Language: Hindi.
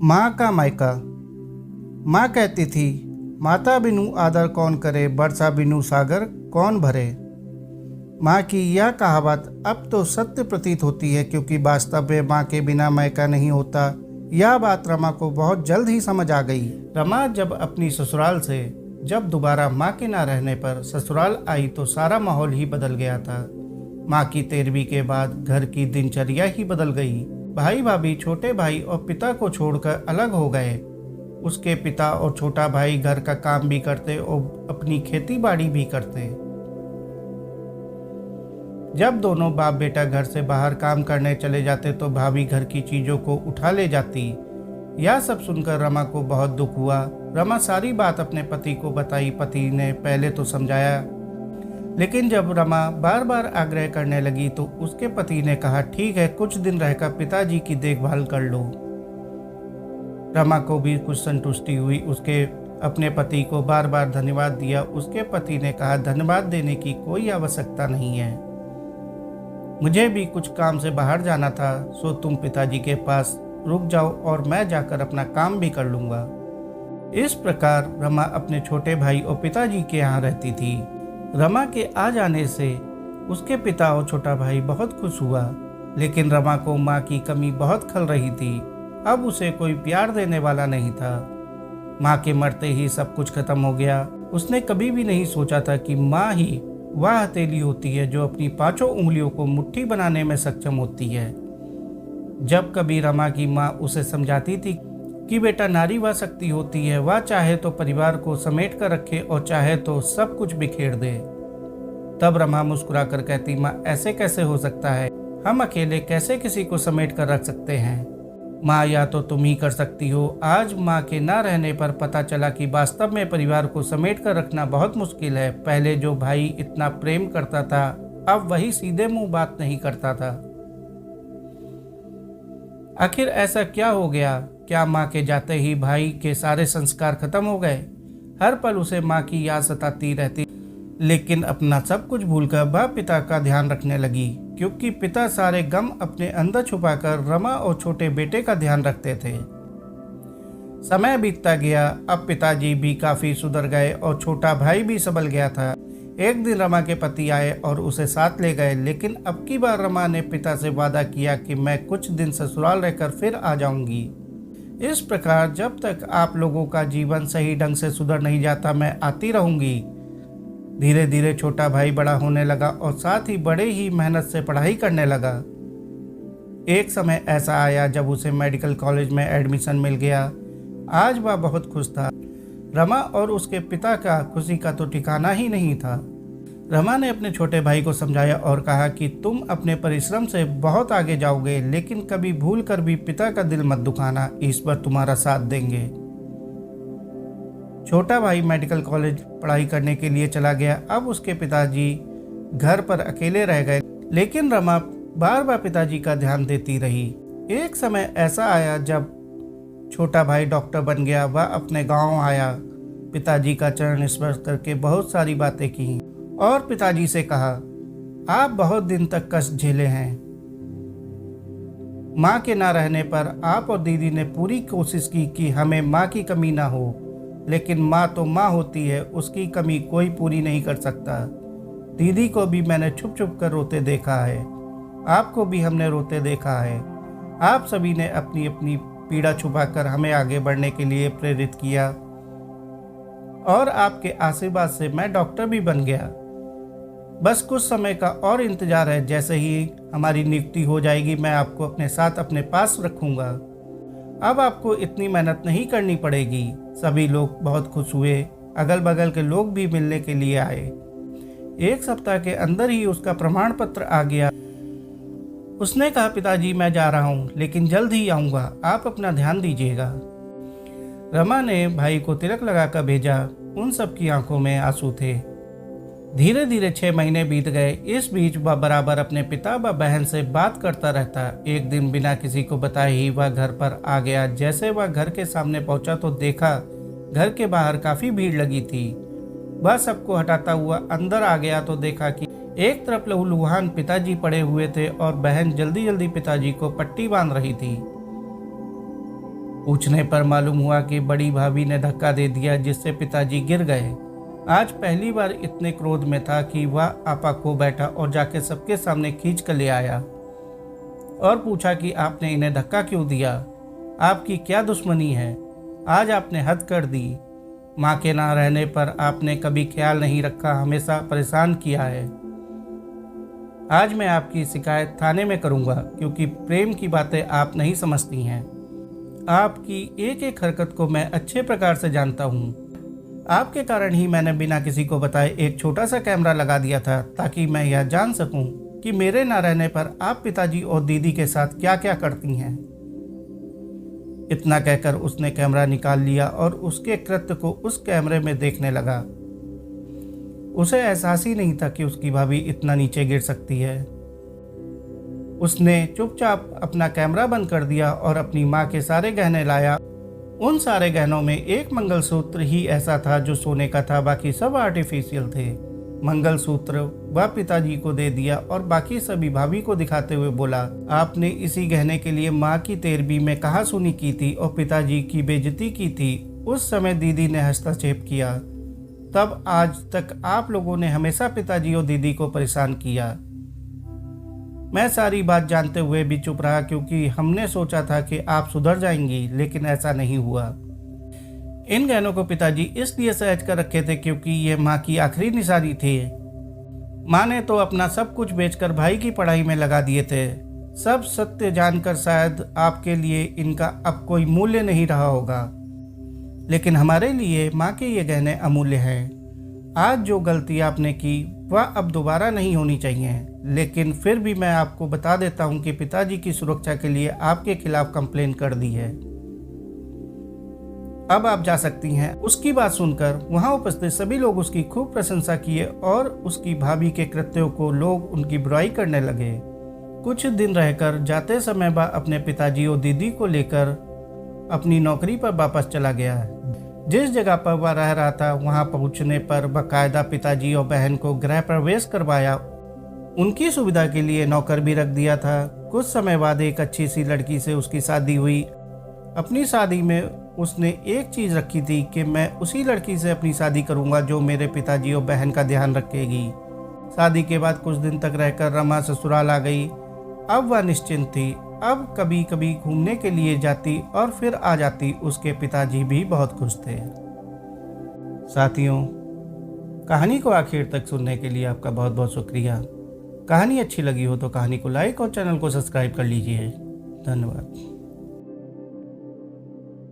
माँ का मायका। माँ कहती थी, माता बिनु आदर कौन करे, बरसा बिनु सागर कौन भरे। माँ की यह कहावत अब तो सत्य प्रतीत होती है, क्योंकि वास्तव में माँ के बिना मायका नहीं होता। यह बात रमा को बहुत जल्द ही समझ आ गई। रमा जब अपनी ससुराल से दोबारा माँ के ना रहने पर ससुराल आई तो सारा माहौल ही बदल गया था। माँ की तेरहवीं के बाद घर की दिनचर्या ही बदल गई। भाई भाभी, छोटे भाई और पिता को छोड़कर अलग हो गए। उसके पिता और छोटा भाई घर का काम भी करते और अपनी खेती बाड़ी भी करते। जब दोनों बाप बेटा घर से बाहर काम करने चले जाते तो भाभी घर की चीजों को उठा ले जाती। यह सब सुनकर रमा को बहुत दुख हुआ। रमा सारी बात अपने पति को बताई। पति ने पहले तो समझाया, लेकिन जब रमा बार बार आग्रह करने लगी तो उसके पति ने कहा, ठीक है, कुछ दिन रहकर पिताजी की देखभाल कर लो। रमा को भी कुछ संतुष्टि हुई। उसके अपने पति को बार बार धन्यवाद दिया। उसके पति ने कहा, धन्यवाद देने की कोई आवश्यकता नहीं है, मुझे भी कुछ काम से बाहर जाना था, सो तुम पिताजी के पास रुक जाओ और मैं जाकर अपना काम भी कर लूंगा। इस प्रकार रमा अपने छोटे भाई और पिताजी के यहाँ रहती थी। रमा के आ जाने से उसके पिता और छोटा भाई बहुत खुश हुआ, लेकिन रमा को माँ की कमी बहुत खल रही थी। अब उसे कोई प्यार देने वाला नहीं था। माँ के मरते ही सब कुछ खत्म हो गया। उसने कभी भी नहीं सोचा था कि माँ ही वह हथेली होती है जो अपनी पांचों उंगलियों को मुट्ठी बनाने में सक्षम होती है। जब कभी रमा की माँ उसे समझाती थी कि बेटा, नारी वह शक्ति होती है, वह चाहे तो परिवार को समेट कर रखे और चाहे तो सब कुछ बिखेर दे, तब रमा मुस्कुरा कर कहती, माँ ऐसे कैसे हो सकता है, हम अकेले कैसे किसी को समेट कर रख सकते हैं। माँ, या तो तुम ही कर सकती हो। आज माँ के ना रहने पर पता चला कि वास्तव में परिवार को समेट कर रखना बहुत मुश्किल है। पहले जो भाई इतना प्रेम करता था, अब वही सीधे मुंह बात नहीं करता था। आखिर ऐसा क्या हो गया? क्या माँ के जाते ही भाई के सारे संस्कार खत्म हो गए? हर पल उसे माँ की याद सताती रहती, लेकिन अपना सब कुछ भूलकर वह पिता का ध्यान रखने लगी, क्योंकि पिता सारे गम अपने अंदर छुपाकर रमा और छोटे बेटे का ध्यान रखते थे। समय बीतता गया। अब पिताजी भी काफी सुधर गए और छोटा भाई भी संभल गया था। एक दिन रमा के पति आए और उसे साथ ले गए, लेकिन अब की बार रमा ने पिता से वादा किया कि मैं कुछ दिन ससुराल रहकर फिर आ जाऊंगी। इस प्रकार जब तक आप लोगों का जीवन सही ढंग से सुधर नहीं जाता, मैं आती रहूंगी। धीरे धीरे छोटा भाई बड़ा होने लगा और साथ ही बड़े ही मेहनत से पढ़ाई करने लगा। एक समय ऐसा आया जब उसे मेडिकल कॉलेज में एडमिशन मिल गया। आज वह बहुत खुश था। रमा और उसके पिता का खुशी का तो ठिकाना ही नहीं था। रमा ने अपने छोटे भाई को समझाया और कहा कि तुम अपने परिश्रम से बहुत आगे जाओगे, लेकिन कभी भूल कर भी पिता का दिल मत दुखाना, ईश्वर तुम्हारा साथ देंगे। छोटा भाई मेडिकल कॉलेज पढ़ाई करने के लिए चला गया। अब उसके पिताजी घर पर अकेले रह गए, लेकिन रमा बार बार पिताजी का ध्यान देती रही। एक समय ऐसा आया जब छोटा भाई डॉक्टर बन गया। वह अपने गांव आया, पिताजी का चरण स्पर्श करके बहुत सारी बातें की और पिताजी से कहा, आप बहुत दिन तक कष्ट झेले हैं। माँ के ना रहने पर आप और दीदी ने पूरी कोशिश की कि हमें माँ की कमी ना हो, लेकिन माँ तो माँ होती है, उसकी कमी कोई पूरी नहीं कर सकता। दीदी को भी मैंने छुप छुप कर रोते देखा है, आपको भी हमने रोते देखा है। आप सभी ने अपनी अपनी पीड़ा छुपाकर हमें आगे बढ़ने के लिए प्रेरित किया और आपके आशीर्वाद से मैं डॉक्टर भी बन गया। बस कुछ समय का और इंतजार है। जैसे ही हमारी नियुक्ति हो जाएगी, मैं आपको अपने साथ अपने पास रखूंगा। अब आपको इतनी मेहनत नहीं करनी पड़ेगी। सभी लोग बहुत खुश हुए। अगल बगल के लोग भी मिलने के लिए आए। एक सप्ताह के अंदर ही उसका प्रमाण पत्र आ गया। उसने कहा, पिताजी मैं जा रहा हूँ, लेकिन जल्द ही आऊँगा, आप अपना ध्यान दीजिएगा। रमा ने भाई को तिलक लगाकर भेजा। उन सब की आंखों में आंसू थे। धीरे धीरे 6 महीने बीत गए। इस बीच वह बराबर अपने पिता व बहन से बात करता रहता। एक दिन बिना किसी को बताए ही वह घर पर आ गया। जैसे वह घर के सामने पहुंचा तो देखा घर के बाहर काफी भीड़ लगी थी। वह सबको हटाता हुआ अंदर आ गया तो देखा कि एक तरफ लहूलुहान पिताजी पड़े हुए थे और बहन जल्दी जल्दी पिताजी को पट्टी बांध रही थी। पूछने पर मालूम हुआ कि बड़ी भाभी ने धक्का दे दिया जिससे पिताजी गिर गए। आज पहली बार इतने क्रोध में था कि वह आपा को बैठा और जाके सबके सामने खींच कर ले आया और पूछा कि आपने इन्हें धक्का क्यों दिया, आपकी क्या दुश्मनी है, आज आपने हद कर दी। माँ के ना रहने पर आपने कभी ख्याल नहीं रखा, हमेशा परेशान किया है। आज मैं आपकी शिकायत थाने में करूँगा क्योंकि प्रेम की बातें आप नहीं समझती हैं। आपकी एक एक हरकत को मैं अच्छे प्रकार से जानता हूँ। आपके कारण ही मैंने बिना किसी को बताए एक छोटा सा कैमरा लगा दिया था ताकि मैं यह जान सकूं कि मेरे ना रहने पर आप पिताजी और दीदी के साथ क्या क्या करती हैं। इतना कहकर उसने कैमरा निकाल लिया और उसके कृत्य को उस कैमरे में देखने लगा। उसे एहसास ही नहीं था कि उसकी भाभी इतना नीचे गिर सकती है। उसने चुपचाप अपना कैमरा बंद कर दिया और अपनी माँ के सारे गहने लाया। उन सारे गहनों में एक मंगलसूत्र ही ऐसा था जो सोने का था, बाकी सब आर्टिफिशियल थे। मंगलसूत्र वह पिताजी को दे दिया और बाकी सभी भाभी को दिखाते हुए बोला, आपने इसी गहने के लिए माँ की तेरबी में कहासुनी की थी और पिताजी की बेइज्जती की थी। उस समय दीदी ने हस्तक्षेप किया, तब आज तक आप लोगों ने हमेशा पिताजी और दीदी को परेशान किया। मैं सारी बात जानते हुए भी चुप रहा क्योंकि हमने सोचा था कि आप सुधर जाएंगी, लेकिन ऐसा नहीं हुआ। इन गहनों को पिताजी इसलिए सहेज कर रखे थे क्योंकि ये माँ की आखिरी निशानी थी। माँ ने तो अपना सब कुछ बेचकर भाई की पढ़ाई में लगा दिए थे। सब सत्य जानकर शायद आपके लिए इनका अब कोई मूल्य नहीं रहा होगा, लेकिन हमारे लिए माँ के ये गहने अमूल्य हैं। आज जो गलती आपने की वह अब दोबारा नहीं होनी चाहिए, लेकिन फिर भी मैं आपको बता देता हूँ कि पिताजी की सुरक्षा के लिए आपके खिलाफ कंप्लेन कर दी है। अब आप जा सकती हैं। उसकी बात सुनकर वहां उपस्थित सभी लोग उसकी खूब प्रशंसा किए और उसकी भाभी के कृत्यों को लोग उनकी बुराई करने लगे। कुछ दिन रहकर जाते समय वह अपने पिताजी और दीदी को लेकर अपनी नौकरी पर वापस चला गया। जिस जगह पर वह रह रहा था वहां पहुंचने पर बाकायदा पिताजी और बहन को गृह प्रवेश करवाया। उनकी सुविधा के लिए नौकर भी रख दिया था। कुछ समय बाद एक अच्छी सी लड़की से उसकी शादी हुई। अपनी शादी में उसने एक चीज़ रखी थी कि मैं उसी लड़की से अपनी शादी करूंगा जो मेरे पिताजी और बहन का ध्यान रखेगी। शादी के बाद कुछ दिन तक रहकर रमा ससुराल आ गई। अब वह निश्चिंत थी। अब कभी कभी घूमने के लिए जाती और फिर आ जाती। उसके पिताजी भी बहुत खुश थे। साथियों, कहानी को आखिर तक सुनने के लिए आपका बहुत बहुत शुक्रिया। कहानी अच्छी लगी हो तो कहानी को लाइक और चैनल को सब्सक्राइब कर लीजिए। धन्यवाद।